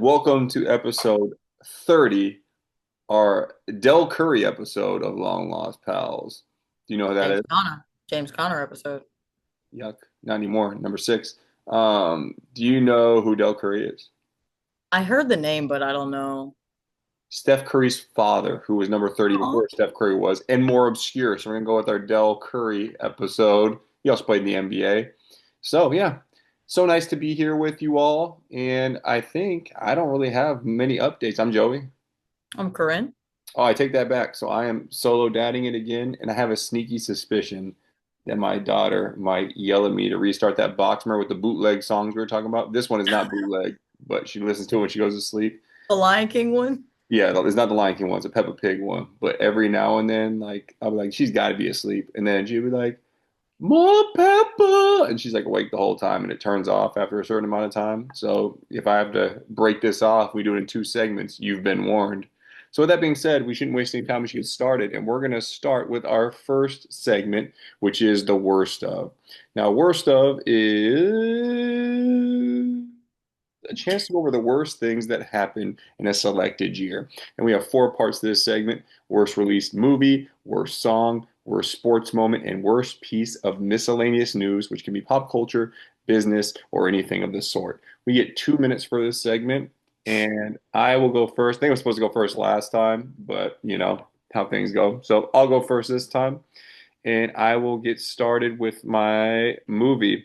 Welcome to episode 30, our Del Curry episode of Long Lost Pals. Do you know who that is? James Conner episode. Yuck, not anymore. Number six. Do you know who Del Curry is? I heard the name, but I don't know. Steph Curry's father, who was number 30 Oh, before Steph Curry was, and more obscure. So we're gonna go with our Del Curry episode. He also played in the NBA. So yeah, so nice to be here with you all. And I think I don't really have many updates. I'm Joey. I'm Corinne. Oh, I take that back. So I am solo dadding it again, and I have a sneaky suspicion that my daughter might yell at me to restart that Boxmer with the bootleg songs we were talking about. This one is not bootleg, but she listens to it when she goes to sleep. The Lion King one. Yeah, it's not the Lion King one, it's a Peppa Pig one. But every now and then, like I'll be like, she's got to be asleep, and then she'll be like, "More Peppa," and she's like awake the whole time, and it turns off after a certain amount of time. So if I have to break this off, we do it in two segments. You've been warned. So with that being said, we shouldn't waste any time. We should get started, and we're going to start with our first segment, which is the worst of. Now, worst of is a chance to go over the worst things that happened in a selected year. And we have four parts to this segment: worst released movie, worst song, worst sports moment, and worst piece of miscellaneous news, which can be pop culture, business, or anything of the sort. We get 2 minutes for this segment, and I will go first. I think I was supposed to go first last time, but you know how things go. So I'll go first this time, and I will get started with my movie.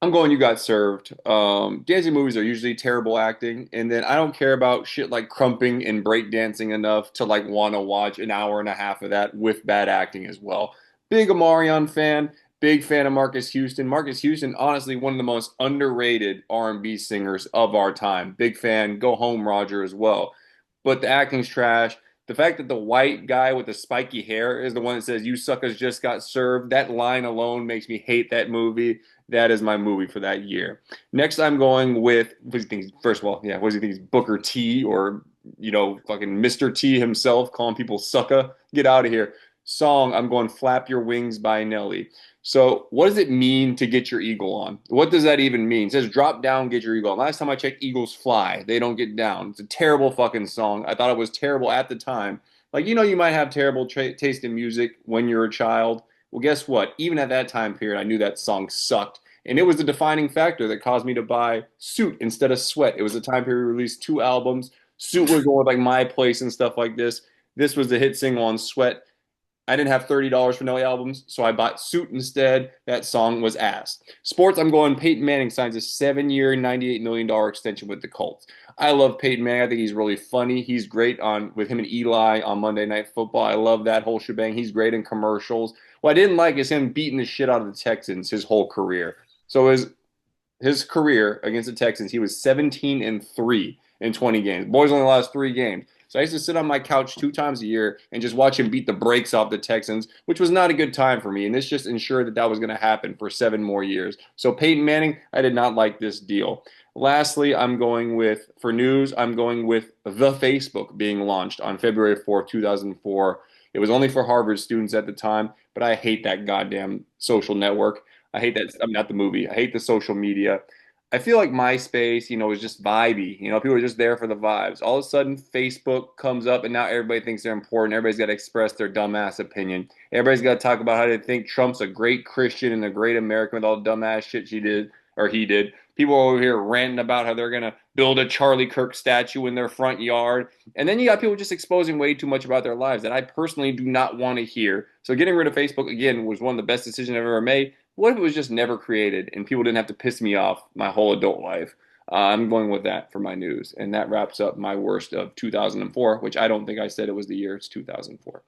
I'm going You Got Served. Dancing movies are usually terrible acting, and then I don't care about shit like crumping and breakdancing enough to like want to watch an hour and a half of that with bad acting as well. Big Omarion fan, big fan of Marcus Houston. Marcus Houston, honestly, one of the most underrated R&B singers of our time. Big fan. Go home, Roger, as well. But the acting's trash. The fact that the white guy with the spiky hair is the one that says "You suckers just got served," that line alone makes me hate that movie. That is my movie for that year. Next, I'm going with what do you think? First of all, yeah, what do you think? Is Booker T or fucking Mr. T himself calling people sucker? Get out of here. Song, I'm going "Flap Your Wings" by Nelly. So, what does it mean to get your eagle on? What does that even mean? It says drop down, get your eagle on. Last time I checked, eagles fly. They don't get down. It's a terrible fucking song. I thought it was terrible at the time. Like, you might have terrible taste in music when you're a child. Well, guess what? Even at that time period, I knew that song sucked. And it was the defining factor that caused me to buy Suit instead of Sweat. It was the time period we released two albums. Suit was going with like My Place and stuff like this. This was the hit single on Sweat. I didn't have $30 for Nelly albums, so I bought Suit instead. That song was ass. Sports, I'm going Peyton Manning signs a 7-year, $98 million extension with the Colts. I love Peyton Manning. I think he's really funny. He's great on with him and Eli on Monday Night Football. I love that whole shebang. He's great in commercials. What I didn't like is him beating the shit out of the Texans his whole career. So his career against the Texans, he was 17-3 in 20 games. Boys only lost 3 games. So I used to sit on my couch 2 times a year and just watch him beat the brakes off the Texans, which was not a good time for me. And this just ensured that that was going to happen for 7 more years. So Peyton Manning, I did not like this deal. Lastly, for news, I'm going with the Facebook being launched on February 4th, 2004. It was only for Harvard students at the time, but I hate that goddamn social network. I hate that. I'm not the movie. I hate the social media. I feel like MySpace, is just vibey. People are just there for the vibes. All of a sudden, Facebook comes up, and now everybody thinks they're important. Everybody's got to express their dumbass opinion. Everybody's got to talk about how they think Trump's a great Christian and a great American with all the dumbass shit she did or he did. People are over here ranting about how they're gonna build a Charlie Kirk statue in their front yard, and then you got people just exposing way too much about their lives that I personally do not want to hear. So getting rid of Facebook again was one of the best decisions I've ever made. What if it was just never created and people didn't have to piss me off my whole adult life? I'm going with that for my news. And that wraps up my worst of 2004, which I don't think I said it was the year. It's 2004.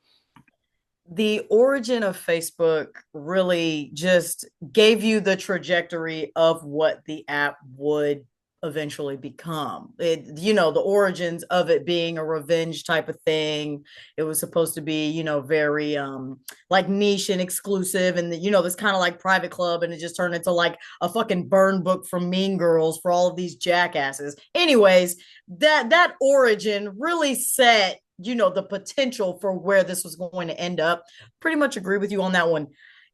The origin of Facebook really just gave you the trajectory of what the app would eventually become. The origins of it being a revenge type of thing. It was supposed to be, very like niche and exclusive, and this kind of like private club, and it just turned into like a fucking burn book from Mean Girls for all of these jackasses. Anyways, that origin really set the potential for where this was going to end up. Pretty much agree with you on that one.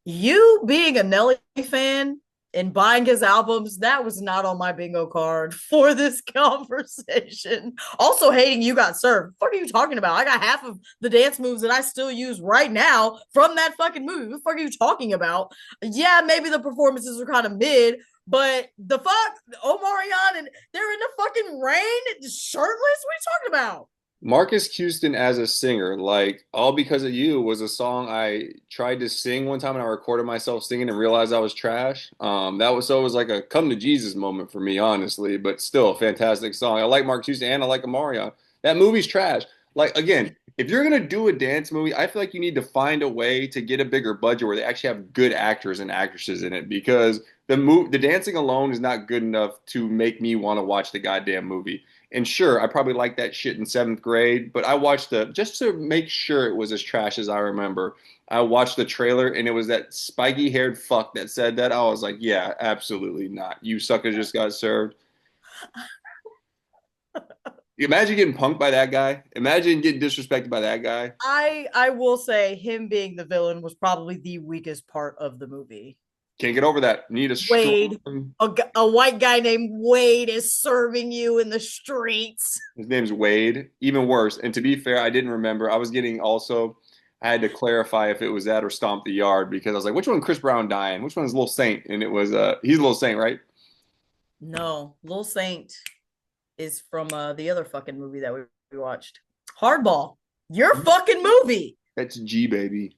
You being a Nelly fan, and buying his albums, that was not on my bingo card for this conversation. Also hating You Got Served. What are you talking about? I got half of the dance moves that I still use right now from that fucking movie. What the fuck are you talking about? Yeah, maybe the performances were kind of mid, but the fuck, Omarion, and they're in the fucking rain, shirtless. What are you talking about? Marcus Houston as a singer, like All Because of You was a song I tried to sing one time and I recorded myself singing and realized I was trash. That was so it was like a come to Jesus moment for me, honestly, but still a fantastic song. I like Marcus Houston and I like Omarion. That movie's trash. Like again, if you're gonna do a dance movie, I feel like you need to find a way to get a bigger budget where they actually have good actors and actresses in it because the dancing alone is not good enough to make me want to watch the goddamn movie. And sure, I probably liked that shit in seventh grade, but I watched just to make sure it was as trash as I remember. I watched the trailer and it was that spiky haired fuck that said that. I was like, yeah, absolutely not. You suckers just got served. Imagine getting punked by that guy. Imagine getting disrespected by that guy. I will say him being the villain was probably the weakest part of the movie. Can't get over that. Need a Wade, strong. a white guy named Wade is serving you in the streets. His name's Wade. Even worse. And to be fair, I didn't remember. I was getting also. I had to clarify if it was that or Stomp the Yard because I was like, which one Chris Brown dying? Which one's Little Saint? And it was he's Little Saint, right? No, Lil Saint is from the other fucking movie that we watched. Hardball. Your fucking movie. That's G baby.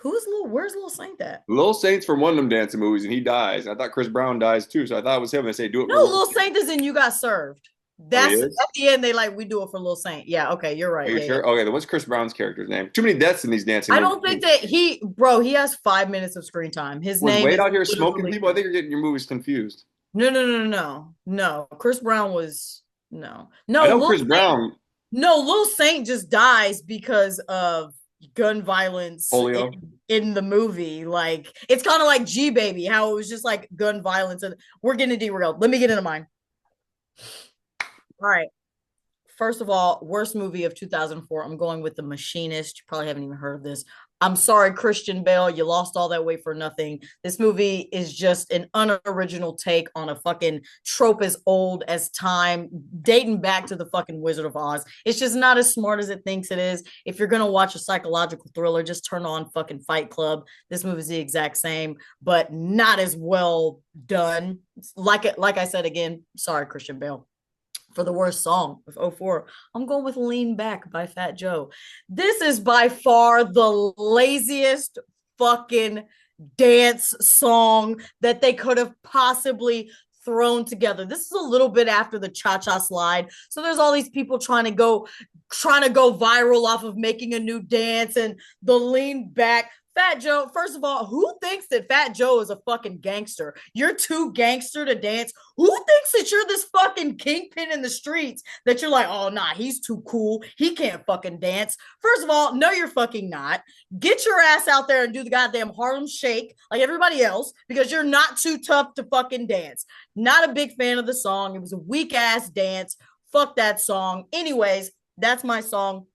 Where's Lil Saint at? Little Saint's from one of them dancing movies, and he dies. I thought Chris Brown dies too, so I thought it was him. They say do it No, for Lil Saint is in You Got Served. Oh, he That's at is? the end. They like we do it for Lil Saint. Yeah, okay, you're Are right. you Yeah, sure? yeah. Okay, then what's Chris Brown's character's name? Too many deaths in these dancing I movies. don't think that he has 5 minutes of screen time. His Was name Wade is out here smoking literally people? I think you're getting your movies confused. no. Chris Brown was no, I no. know Chris Brown, Lil Saint just dies because of gun violence polio. in the movie. Like it's kind of like G Baby, how it was just like gun violence, and we're getting derailed. Let me get into mine. All right. First of all, worst movie of 2004. I'm going with The Machinist. You probably haven't even heard of this. I'm sorry, Christian Bale. You lost all that weight for nothing. This movie is just an unoriginal take on a fucking trope as old as time, dating back to the fucking Wizard of Oz. It's just not as smart as it thinks it is. If you're going to watch a psychological thriller, just turn on fucking Fight Club. This movie is the exact same, but not as well done. Like I said again, sorry, Christian Bale. For the worst song of '04, I'm going with Lean Back by Fat Joe. This is by far the laziest fucking dance song that they could have possibly thrown together. This is a little bit after the cha-cha slide. So there's all these people trying to go viral off of making a new dance and the lean back. Fat Joe, first of all, who thinks that Fat Joe is a fucking gangster? You're too gangster to dance. Who thinks that you're this fucking kingpin in the streets that you're like, oh, nah, he's too cool. He can't fucking dance. First of all, no, you're fucking not. Get your ass out there and do the goddamn Harlem Shake like everybody else because you're not too tough to fucking dance. Not a big fan of the song. It was a weak ass dance. Fuck that song. Anyways, that's my song.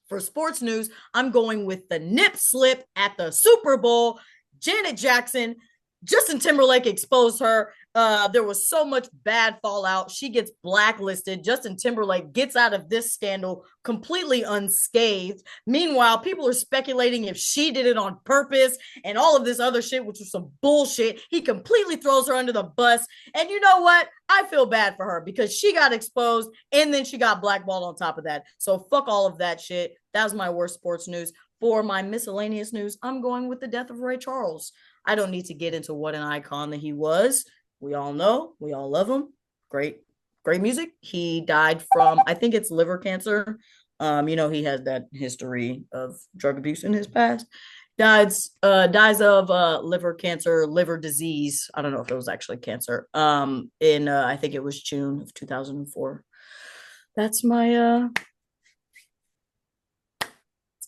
For sports news, I'm going with the nip slip at the Super Bowl. Janet Jackson, Justin Timberlake exposed her. There was so much bad fallout. She gets blacklisted. Justin Timberlake gets out of this scandal completely unscathed. Meanwhile, people are speculating if she did it on purpose and all of this other shit, which was some bullshit. He completely throws her under the bus. And you know what? I feel bad for her because she got exposed and then she got blackballed on top of that. So fuck all of that shit. That was my worst sports news. For my miscellaneous news, I'm going with the death of Ray Charles. I don't need to get into what an icon that he was. We all know, we all love him. Great, great music. He died from, I think it's liver cancer. He has that history of drug abuse in his past. Dies of liver cancer, liver disease. I don't know if it was actually cancer. In I think it was June of 2004. That's my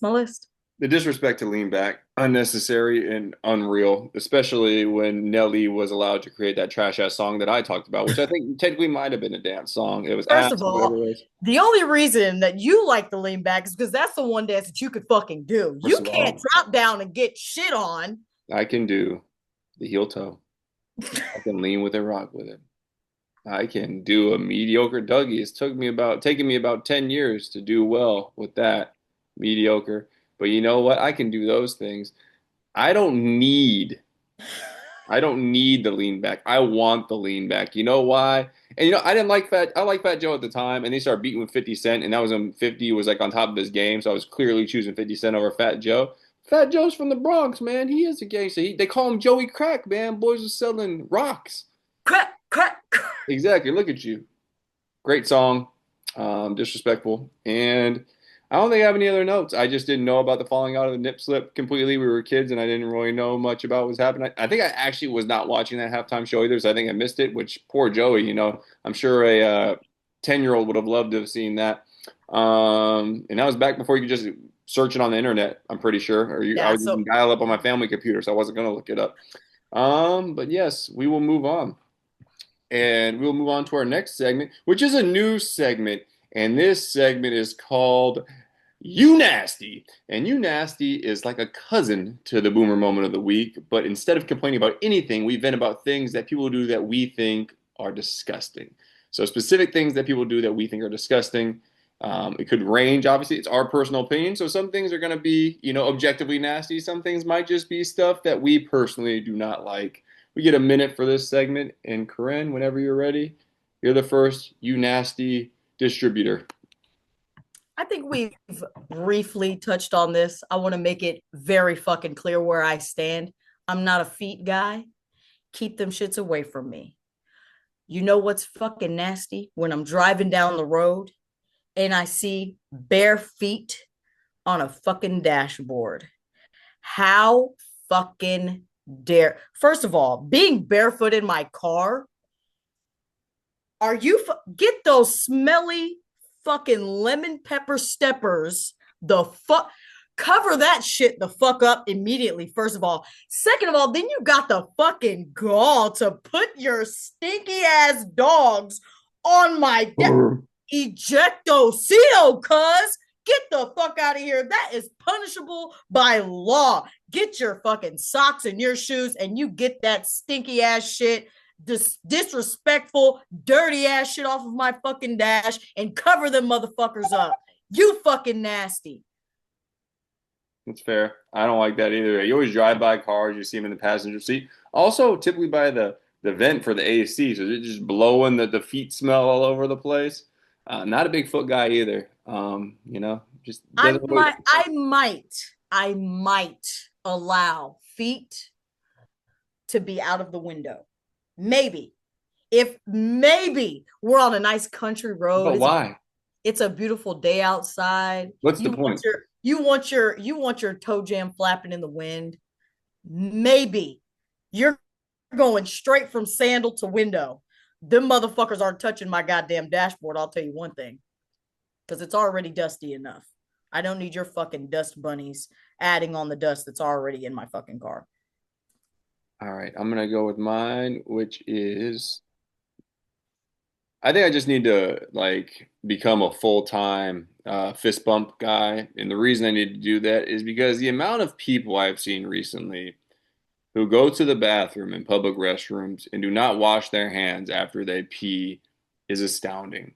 list. The disrespect to Lean Back, unnecessary and unreal, especially when Nelly was allowed to create that trash ass song that I talked about, which I think technically might have been a dance song. It was First ass, of whatever all, it was. the only reason that you like the lean back is because that's the one dance that you could fucking do. First You of can't all, drop down and get shit on. I can do the heel toe. I can lean with it, rock with it. I can do a mediocre Dougie. It's taking me about 10 years to do well with that mediocre. But you know what? I can do those things. I don't need I don't need the lean back. I want the lean back. You know why? And I didn't like I liked Fat Joe at the time, and they started beating with 50 Cent, and that was when 50 was like on top of his game, so I was clearly choosing 50 Cent over Fat Joe. Fat Joe's from the Bronx, man. He is a gangster. They call him Joey Crack, man. Boys are selling rocks. Crack, crack. Exactly. Look at you. Great song, disrespectful. And I don't think I have any other notes. I just didn't know about the falling out of the nip slip completely. We were kids and I didn't really know much about what was happening. I think I actually was not watching that halftime show either, so I think I missed it, which poor Joey, I'm sure a 10-year-old would have loved to have seen that. And that was back before you could just search it on the internet, I'm pretty sure. I Yeah, was so using dial up on my family computer, so I wasn't going to look it up. But yes, we will move on. And we'll move on to our next segment, which is a new segment. And this segment is called You Nasty. And You Nasty is like a cousin to the Boomer Moment of the Week. But instead of complaining about anything, we vent about things that people do that we think are disgusting. So, specific things that people do that we think are disgusting. It could range, obviously, it's our personal opinion. So, some things are going to be, objectively nasty. Some things might just be stuff that we personally do not like. We get a minute for this segment. And Corinne, whenever you're ready, you're the first You Nasty distributor. I think we've briefly touched on this. I want to make it very fucking clear where I stand. I'm not a feet guy. Keep them shits away from me. You know what's fucking nasty? When I'm driving down the road and I see bare feet on a fucking dashboard. How fucking dare? First of all, being barefoot in my car, are you get those smelly fucking lemon pepper steppers the fuck, cover that shit the fuck up immediately, first of all. Second of all, then you got the fucking gall to put your stinky ass dogs on my ejectocito, cuz. Get the fuck out of here. That is punishable by law. Get your fucking socks and your shoes and you get that stinky ass shit, disrespectful, dirty ass shit off of my fucking dash and cover them motherfuckers up. You fucking nasty. That's fair. I don't like that either. You always drive by cars, you see them in the passenger seat. Also, typically by the vent for the AC, so they're just blowing the feet smell all over the place. Not a big foot guy either. Just doesn't always. I might allow feet to be out of the window. Maybe. If maybe we're on a nice country road, But why? it's a beautiful day outside. What's the point? You want your toe jam flapping in the wind. Maybe you're going straight from sandal to window. Them motherfuckers aren't touching my goddamn dashboard. I'll tell you one thing, because it's already dusty enough. I don't need your fucking dust bunnies adding on the dust that's already in my fucking car. All right, I'm gonna go with mine, which is I think I just need to like become a full-time fist bump guy. And the reason I need to do that is because the amount of people I've seen recently who go to the bathroom in public restrooms and do not wash their hands after they pee is astounding.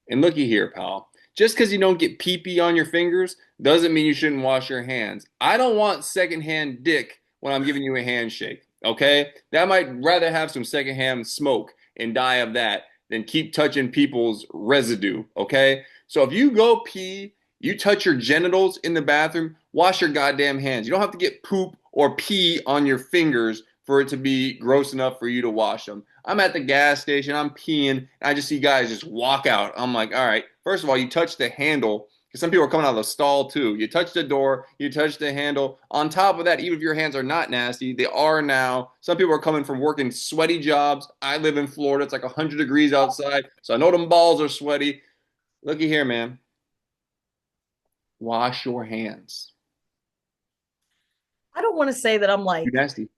And looky here, pal. Just because you don't get pee pee on your fingers doesn't mean you shouldn't wash your hands. I don't want secondhand dick when I'm giving you a handshake, okay? That might rather have some secondhand smoke and die of that than keep touching people's residue, okay? So if you go pee, you touch your genitals in the bathroom, wash your goddamn hands. You don't have to get poop or pee on your fingers for it to be gross enough for you to wash them. I'm at the gas station, I'm peeing, and I just see guys just walk out. I'm like, all right, first of all, you touch the handle, because some people are coming out of the stall too. You touch the door, you touch the handle. On top of that, even if your hands are not nasty, they are now. Some people are coming from working sweaty jobs. I live in Florida, it's like 100 degrees outside, so I know them balls are sweaty. Looky here, man. Wash your hands. I don't want to say that I'm You like nasty.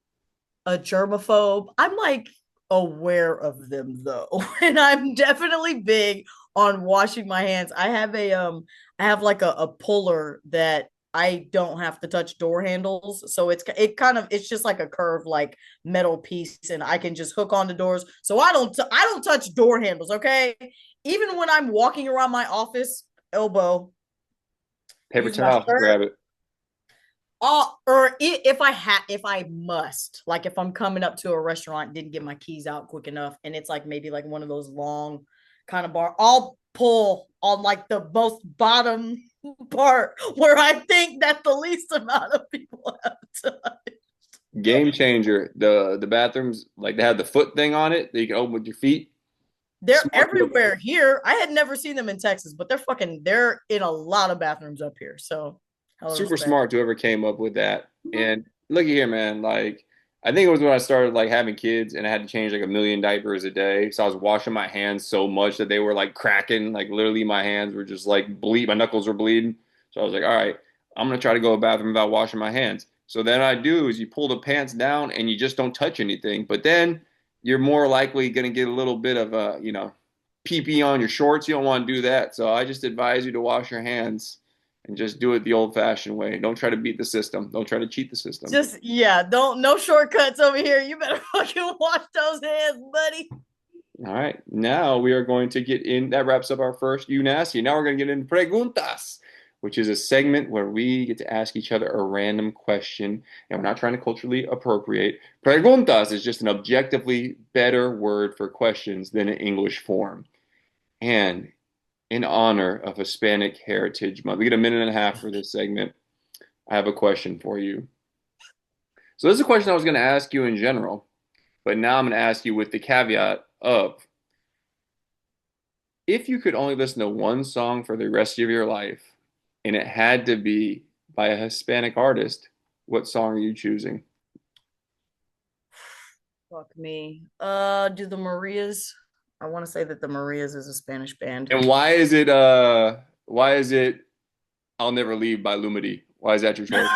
a germaphobe. I'm like aware of them though. And I'm definitely big on washing my hands. I have like a puller that I don't have to touch door handles. So it's just like a curved like metal piece, and I can just hook on the doors. So I don't touch door handles, okay? Even when I'm walking around my office, elbow, Paper use my towel, shirt. grab it. If I must, like if I'm coming up to a restaurant, didn't get my keys out quick enough, and it's like maybe like one of those long kind of bar, I'll pull on like the most bottom part where I think that the least amount of people have to. Game changer. The bathrooms like they have the foot thing on it that you can open with your feet. They're Smart move. everywhere here. I had never seen them in Texas, but they're in a lot of bathrooms up here. So hella Super respect. smart whoever came up with that. And look at here, man. Like I think it was when I started like having kids and I had to change like a million diapers a day. So I was washing my hands so much that they were like cracking. Like literally my hands were just like bleed. My knuckles were bleeding. So I was like, all right, I'm gonna try to go to the bathroom without washing my hands. So then I do is you pull the pants down and you just don't touch anything. But then you're more likely gonna get a little bit of a, pee pee on your shorts. You don't want to do that. So I just advise you to wash your hands and just do it the old fashioned way. Don't try to beat the system. Don't try to cheat the system. Just yeah, don't no shortcuts over here. You better fucking wash those hands, buddy. All right. Now we are going to get in. That wraps up our first You Nasty. Now we're going to get into Preguntas, which is a segment where we get to ask each other a random question, and we're not trying to culturally appropriate. Preguntas is just an objectively better word for questions than an English form. And in honor of Hispanic Heritage Month, we get a minute and a half for this segment. I have a question for you. So this is a question I was going to ask you in general, but now I'm going to ask you with the caveat of if you could only listen to one song for the rest of your life and it had to be by a Hispanic artist, what song are you choosing? Fuck me. Do the Marias? I want to say that the Marias is a Spanish band. And why is it I'll Never Leave by Lumity? Why is that your choice?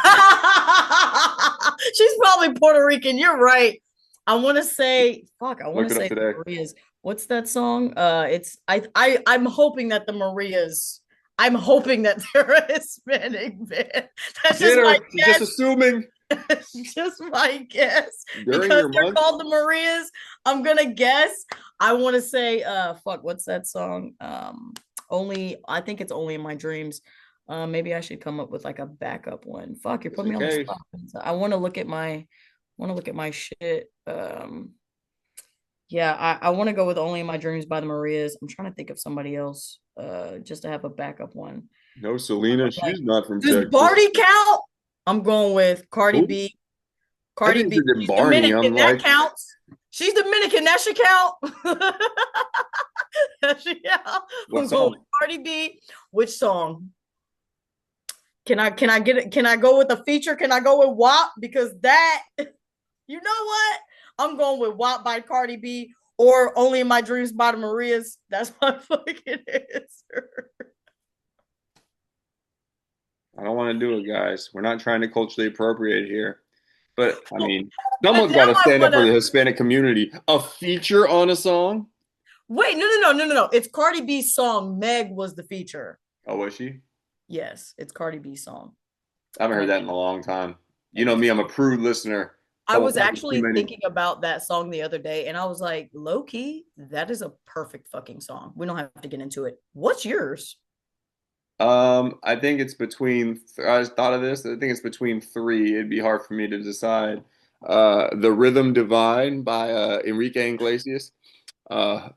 She's probably Puerto Rican. You're right. I want to say, fuck, I want Looked to it up say the today. Marias. What's that song? It's I'm hoping that the Marias, I'm hoping that they're a Hispanic band. That's Get just my her. She's just guess. assuming Just my guess. during Because your they're month. called the Marias. I'm gonna guess. I want to say, fuck, what's that song? Only I think it's Only in My Dreams. Maybe I should come up with like a backup one. Fuck, you're Just putting in me on the case. spot. I want to look at my shit. Yeah, I want to go with Only in My Dreams by the Marias. I'm trying to think of somebody else, just to have a backup one. No, Selena, Like, she's not from does Texas. Barty count? I'm going with Cardi Who? B. I Cardi think B. it's in She's Barney. Dominican. I'm That like, counts. She's Dominican. That should count. Yeah. what I'm going with song? Cardi B. Which song? Can I get it? Can I go with a feature? Can I go with WAP? Because that, you know what? I'm going with WAP by Cardi B or Only in My Dreams by the Marias. That's my fucking answer. I don't want to do it, guys. We're not trying to culturally appropriate here. But I mean, But someone's got now to I stand up want for the to Hispanic community. A feature on a song? wait. No. It's Cardi B's song. Meg was the feature. Oh, was she? Yes, it's Cardi B's song. I haven't heard Meg. that in a long time. You Meg know is. me, I'm a prude listener. I Couple was times too actually many. thinking about that song the other day, and I was like, low key, that is a perfect fucking song. We don't have to get into it. What's yours? I think it's between. I just thought of this. I think it's between three. It'd be hard for me to decide. "The Rhythm Divine" by Enrique Iglesias,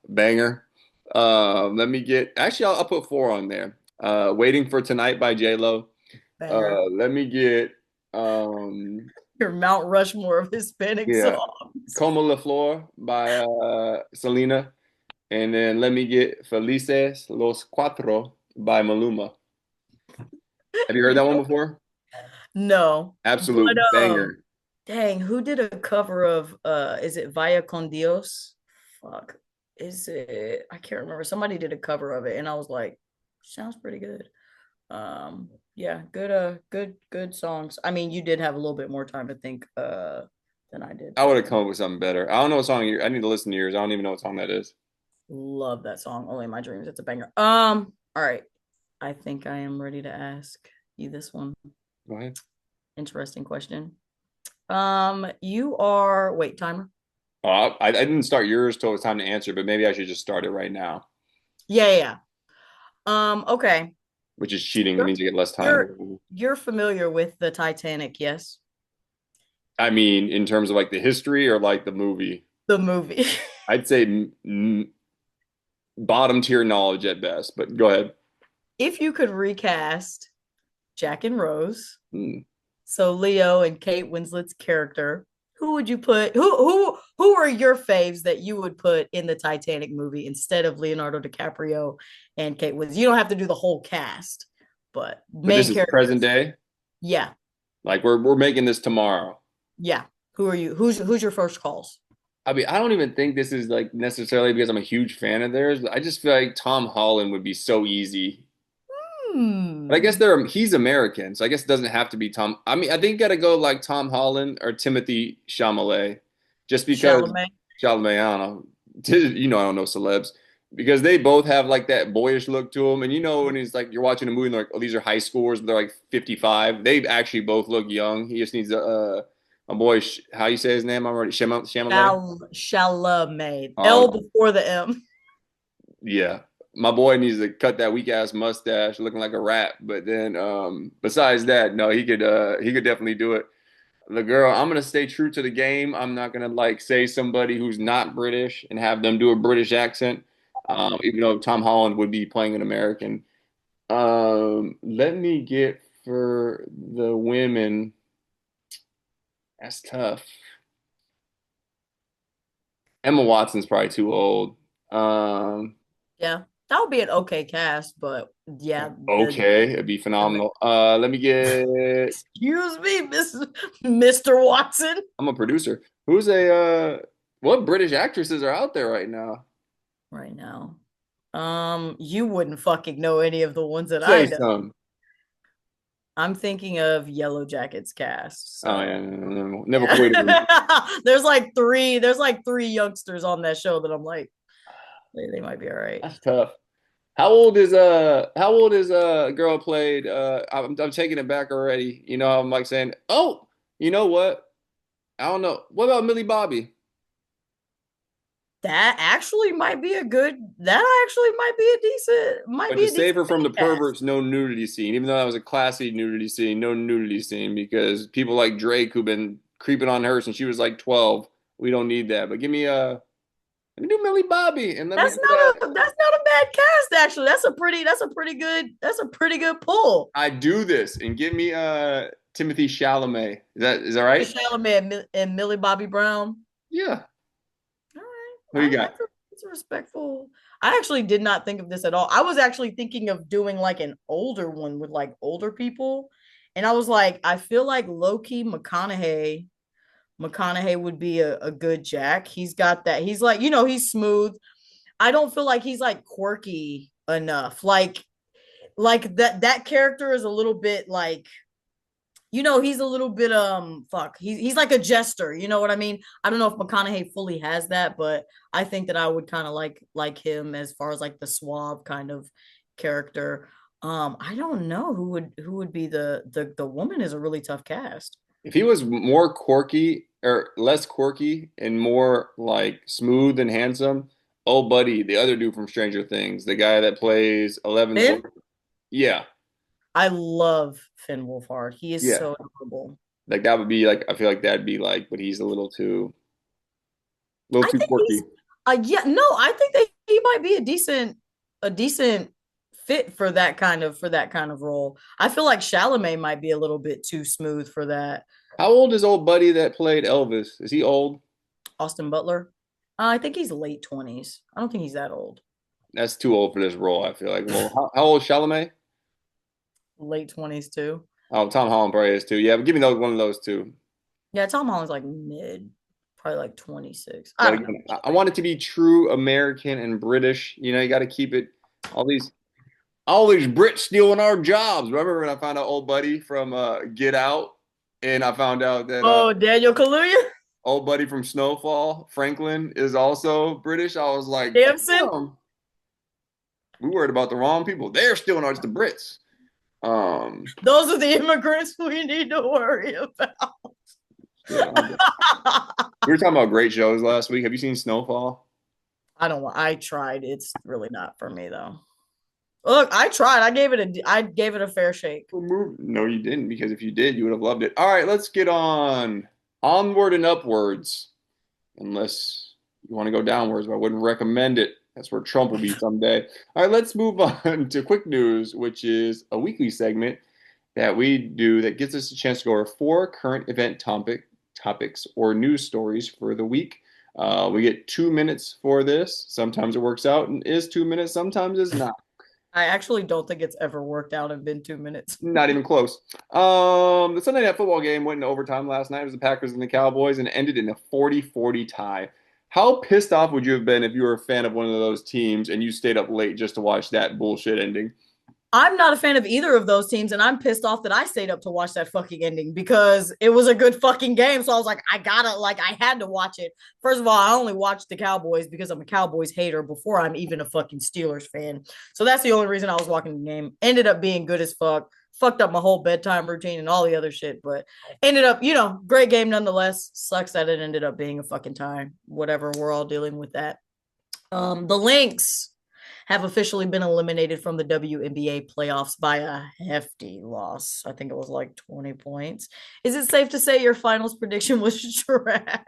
banger. Let me get. Actually, I'll put four on there. "Waiting for Tonight" by J Lo. Banger. Let me get. Um, Your Mount Rushmore of Hispanic yeah, songs. "Como la Flor" by Selena, and then let me get "Felices los Cuatro" by Maluma. Have you heard You that one know, before? no, but Absolute banger. dang, who did a cover of is it Vaya con Dios? Fuck. Is it I can't remember. Somebody did a cover of it and I was like, sounds pretty good. Yeah, good songs. I mean, you did have a little bit more time to think than I did, I would but have come up with something better. I don't know what song I need to listen to yours. I don't even know what song that is. love that song. Only in My Dreams. It's a banger. All right. I think I am ready to ask you this one. Go ahead. Interesting question. You are wait, timer. I didn't start yours till it's time to answer, but maybe I should just start it right now, Yeah, yeah, yeah. Okay. which is cheating. It You're means you get less you're time. you're familiar with the Titanic, yes? I mean, in terms of like the history or like the movie, The movie. I'd say bottom tier knowledge at best, but go ahead. If you could recast Jack and Rose, Hmm. so Leo and Kate Winslet's character, who would you put who are your faves that you would put in the Titanic movie instead of Leonardo DiCaprio and Kate Winslet? You don't have to do the whole cast, but But this main is present characters. day. Yeah. Like we're making this tomorrow. Yeah. Who are you? Who's your first calls? I mean, I don't even think this is like necessarily because I'm a huge fan of theirs, but I just feel like Tom Holland would be so easy. But I guess Hmm. he's American, so I guess it doesn't have to be Tom. I mean, I think you gotta go like Tom Holland or Timothy Chalamet, just because Chalamet. Chalamet, I don't know. I don't know celebs because they both have like that boyish look to them. And when he's like you're watching a movie and they're like, oh, these are high schoolers, but they're like 55. They actually both look young. He just needs a boy. How you say his name already? Chalamet. Chalamet. Um, L before the M. yeah, my boy needs to cut that weak ass mustache, looking like a rat. But then, besides that, no, he could definitely do it. The girl, I'm gonna stay true to the game. I'm not gonna like say somebody who's not British and have them do a British accent. Even though Tom Holland would be playing an American. Let me get for the women. That's tough. Emma Watson's probably too old. Um, Yeah. That would be an okay cast, but yeah, okay, it'd be the phenomenal. Let me get. excuse me, Mr. Watson. I'm a producer. Who's a what British actresses are out there right now? Right now. You wouldn't fucking know any of the ones that I Say know. some. I'm thinking of Yellow Jackets cast. Oh So yeah, no, never quoted them. there's like three youngsters on that show that I'm like, they might be all right. That's tough. How old is a girl played I'm taking it back already. I'm like saying, "Oh, you know what? I don't know. What about Millie Bobby?" That actually might But be to a save decent her from the cast. perverts, no nudity scene. Even though that was a classy nudity scene, no nudity scene because people like Drake who've been creeping on her since she was like 12. We don't need that. But let me do Millie Bobby and let me That's do not that. a that's not a bad cast actually. That's a pretty good pull. I do this and give me Timothy Chalamet. Is that right? Chalamet and Millie Bobby Brown. Yeah. All right, Who you got? that's a respectful. I actually did not think of this at all. I was actually thinking of doing like an older one with like older people, and I was like, I feel like low key McConaughey. McConaughey would be a good Jack. He's got that. He's like, he's smooth. I don't feel like he's like quirky enough. Like that character is a little bit like he's a little bit fuck. He's like a jester, you know what I mean? I don't know if McConaughey fully has that, but I think that I would kind of like him as far as like the suave kind of character. I don't know who would be the woman is a really tough cast. If he was more quirky or less quirky and more like smooth and handsome, oh buddy, the other dude from Stranger Things, the guy that plays Eleven's boy. Finn, Yeah, I love Finn Wolfhard. He is yeah. so adorable. Like that would be like I feel like that'd be like, but he's a little I too think he's quirky. yeah, no, I think that he might be a decent fit for that kind of role. I feel like Chalamet might be a little bit too smooth for that. How old is old buddy that played Elvis? Is he old? Austin Butler, I think he's late 20s. I don't think he's that old. That's too old for this role, I feel like. Well, how old is Chalamet? Late 20s too. Oh, Tom Holland probably is too. Yeah, but give me one of those two. Yeah, Tom Holland's like mid, probably like 26. I But don't know. again, I want it to be true American and British. You got to keep it. All these, all these Brits stealing our jobs. Remember when I found out old buddy from Get Out, and I found out that Oh, Daniel Kaluuya, old buddy from Snowfall, Franklin, is also British. I was like, Damson. damn, we worried about the wrong people. They're stealing ours, the Brits. Those are the immigrants we need to worry about. Shit, we were talking about great shows last week. Have you seen Snowfall? I don't want. I tried. It's really not for me though. Look, I tried. I gave it a fair shake. No, you didn't, because if you did, you would have loved it. All right, let's get on onward and upwards. Unless you want to go downwards, but I wouldn't recommend it. That's where Trump will be someday. All right, let's move on to quick news, which is a weekly segment that we do that gives us a chance to go over four current event topics or news stories for the week. We get 2 minutes for this. Sometimes it works out and is 2 minutes. Sometimes it's not. I actually don't think it's ever worked out and been 2 minutes. Not even close. The Sunday Night Football game went into overtime last night. It was the Packers and the Cowboys and ended in a 40-40 tie. How pissed off would you have been if you were a fan of one of those teams and you stayed up late just to watch that bullshit ending? I'm not a fan of either of those teams, and I'm pissed off that I stayed up to watch that fucking ending because it was a good fucking game. So I was like, I had to watch it. First of all, I only watched the Cowboys because I'm a Cowboys hater before I'm even a fucking Steelers fan. So that's the only reason I was watching the game. Ended up being good as fuck. Fucked up my whole bedtime routine and all the other shit, but ended up, great game nonetheless. Sucks that it ended up being a fucking tie. Whatever, we're all dealing with that. The Lynx have officially been eliminated from the WNBA playoffs by a hefty loss. I think it was like 20 points. Is it safe to say your finals prediction was trash?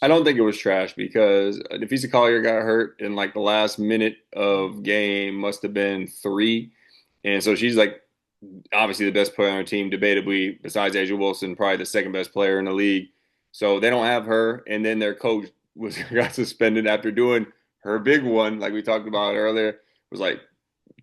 I don't think it was trash because Defisa Collier got hurt in like the last minute of game, must have been three. And so she's like obviously the best player on her team, debatably, besides Asia Wilson, probably the second best player in the league. So they don't have her. And then their coach was got suspended after doing her big one, like we talked about earlier, was like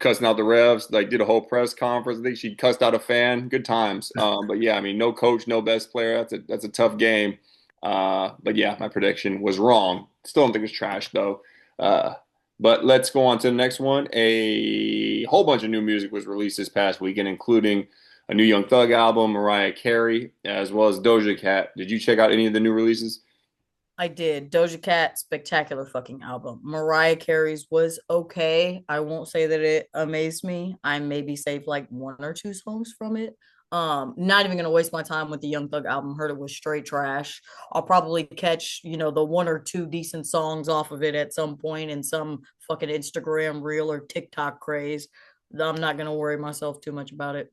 cussing out the refs, like did a whole press conference. I think she cussed out a fan. Good times. But yeah, I mean, no coach, no best player. That's a tough game. But yeah, my prediction was wrong. Still don't think it's trash though. But let's go on to the next one. A whole bunch of new music was released this past weekend, including a new Young Thug album, Mariah Carey, as well as Doja Cat. Did you check out any of the new releases? I did. Doja Cat, spectacular fucking album. Mariah Carey's was okay. I won't say that it amazed me. I maybe saved like one or two songs from it. Not even gonna waste my time with the Young Thug album. Heard it was straight trash. I'll probably catch, the one or two decent songs off of it at some point in some fucking Instagram reel or TikTok craze. I'm not gonna worry myself too much about it.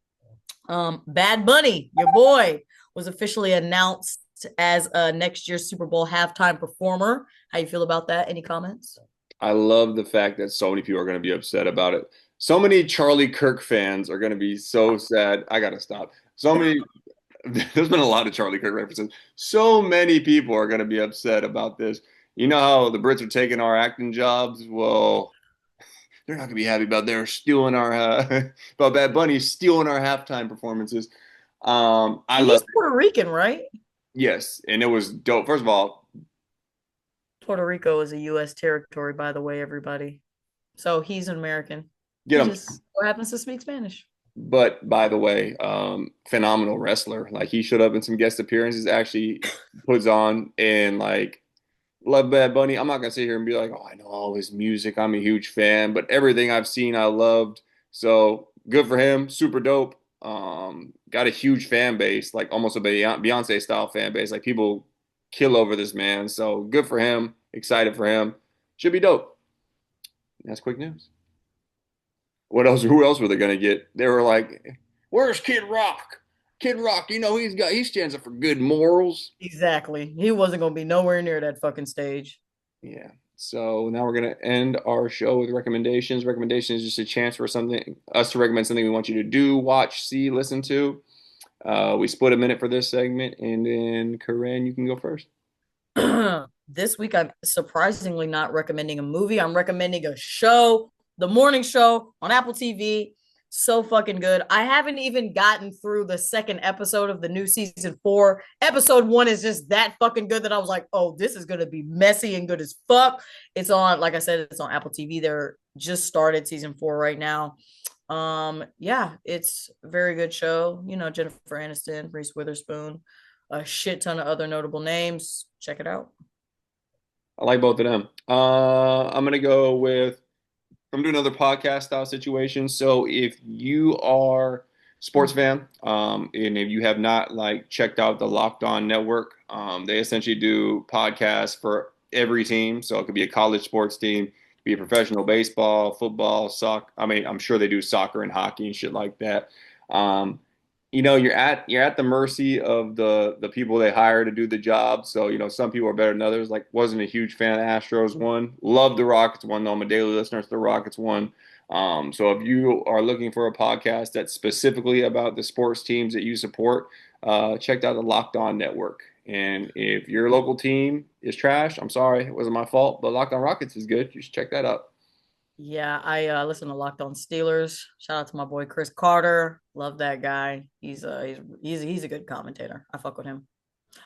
Bad Bunny, your boy, was officially announced as next year's Super Bowl halftime performer. How you feel about that? Any comments? I love the fact that so many people are going to be upset about it. So many Charlie Kirk fans are going to be so sad. I got to stop. So many, there's been a lot of Charlie Kirk references. So many people are going to be upset about this. You know how the Brits are taking our acting jobs? Well, they're not going to be happy about they're stealing our, about Bad Bunny stealing our halftime performances. I love He's it. Puerto Rican, right? Yes. And it was dope. First of all, Puerto Rico is a U.S. territory, by the way, everybody. So he's an American. get He him. just so happens to speak Spanish. But by the way, phenomenal wrestler. Like he showed up in some guest appearances, actually puts on and like love Bad Bunny. I'm not gonna sit here and be like, oh, I know all his music. I'm a huge fan, but everything I've seen, I loved. So good for him. Super dope. Got a huge fan base, like almost a Beyonce style fan base. Like people kill over this man. So good for him. Excited for him. Should be dope. That's quick news. What else? Who else were they gonna get? They were like, "Where's Kid Rock? Kid Rock, he stands up for good morals." Exactly. He wasn't going to be nowhere near that fucking stage. Yeah. So now we're gonna end our show with recommendations. Recommendations is just a chance for us to recommend something we want you to do, watch, see, listen to. We split a minute for this segment, and then Corinne, you can go first. This week, I'm surprisingly not recommending a movie. I'm recommending a show, The Morning Show on Apple TV. So fucking good. I haven't even gotten through the second episode of the new season 4. Episode 1 is just that fucking good that I was like, oh, this is going to be messy and good as fuck. It's on, like I said, it's on Apple TV. They're just started season 4 right now. Yeah, it's a very good show. Jennifer Aniston, Reese Witherspoon, a shit ton of other notable names. Check it out. I like both of them. I'm gonna go with I'm doing another podcast style situation. So if you are sports fan, and if you have not like checked out the Locked On Network, they essentially do podcasts for every team. So it could be a college sports team, it could be a professional baseball, football, soccer. I mean, I'm sure they do soccer and hockey and shit like that. Um, you're at the mercy of the people they hire to do the job. So some people are better than others. Like, wasn't a huge fan of the Astros one. Love the Rockets one though. I'm a daily listener to the Rockets one. So if you are looking for a podcast that's specifically about the sports teams that you support, check out the Locked On Network. And if your local team is trash, I'm sorry, it wasn't my fault, but Locked On Rockets is good. You should check that out. Yeah, I listen to Locked On Steelers. Shout out to my boy Chris Carter. Love that guy. He's a good commentator. I fuck with him.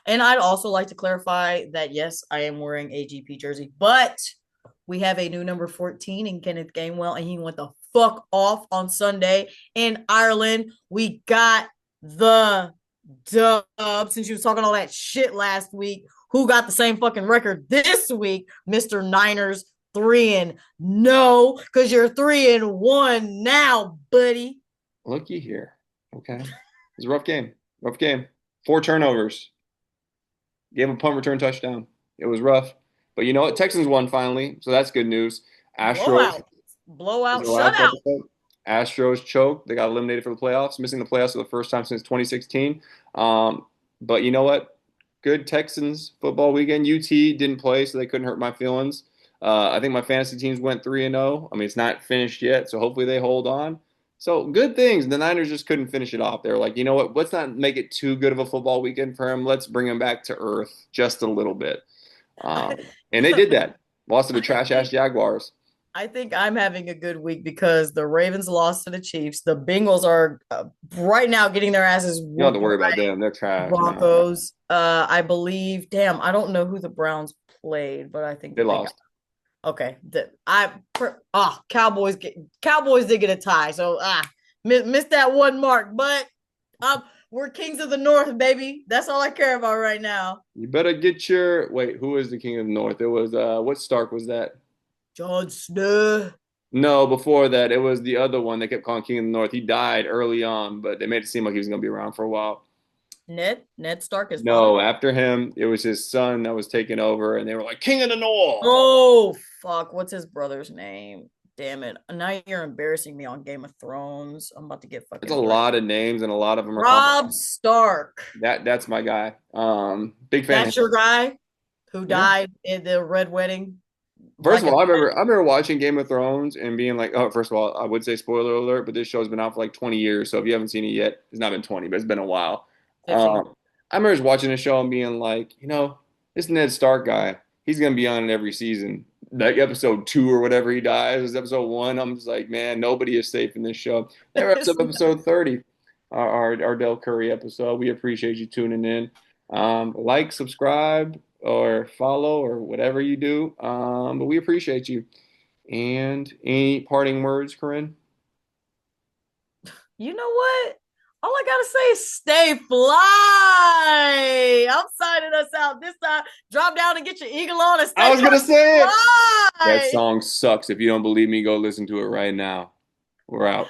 And I'd also like to clarify that yes, I am wearing a GP jersey, but we have a new number 14 in Kenneth Gainwell, and he went the fuck off on Sunday in Ireland. We got the dub. Since you was talking all that shit last week, who got the same fucking record this week? Mr. Niners 3 and no, because you're 3-1 now, buddy. Looky here. Okay. It was a rough game. Rough game. Four turnovers. Gave a punt return touchdown. It was rough. But you know what? Texans won finally, so that's good news. Astros Blowout, was blowout, the last shutout. episode. Astros choked. They got eliminated for the playoffs, missing the playoffs for the first time since 2016. But you know what? Good Texans football weekend. UT didn't play, so they couldn't hurt my feelings. I think my fantasy teams went 3-0. I mean, it's not finished yet, so hopefully they hold on. So good things. The Niners just couldn't finish it off. They were like, you know what? Let's not make it too good of a football weekend for him. Let's bring him back to earth just a little bit. Um, and they did that. Lost to the I trash ass think Jaguars. I think I'm having a good week because the Ravens lost to the Chiefs. The Bengals are right now getting their asses You don't have whooped to worry by about them. They're trash, man. Broncos. I believe. Damn, I don't know who the Browns played, but I think They that they got lost. okay. Cowboys did get a tie, so missed that one mark. But we're kings of the North, baby. That's all I care about right now. You better get your wait. Who is the king of the North? It was what Stark was that? Jon Snow. No, before that, it was the other one they kept calling King of the North. He died early on, but they made it seem like he was gonna be around for a while. Ned Stark, his father. No, after him, it was his son that was taking over, and they were like King of the North. Oh fuck! What's his brother's name? Damn it! Now you're embarrassing me on Game of Thrones. I'm about to get It's a fucking lot of names, and a lot of them are Rob complicated. Stark. That's my guy. Big fan of That's him. your guy who Yeah. died in the Red Wedding. First Like of a all, I remember watching Game of Thrones and being like, oh, first of all, I would say spoiler alert, but this show's been out for like 20 years. So if you haven't seen it yet, it's not been 20, but it's been a while. 15. I remember just watching the show and being like, this Ned Stark guy, he's gonna be on it every season. Like episode 2 or whatever he dies is episode 1. I'm just like, man, nobody is safe in this show. Never It's episode 30, our Del Curry episode. We appreciate you tuning in. Like, subscribe, or follow, or whatever you do. But we appreciate you. And any parting words, Corinne? You know what? All I gotta say is stay fly. I'm signing us out this time. Drop down and get your eagle on and I stay was gonna fucking say it. That fly. song sucks. If you don't believe me, go listen to it right now. We're out.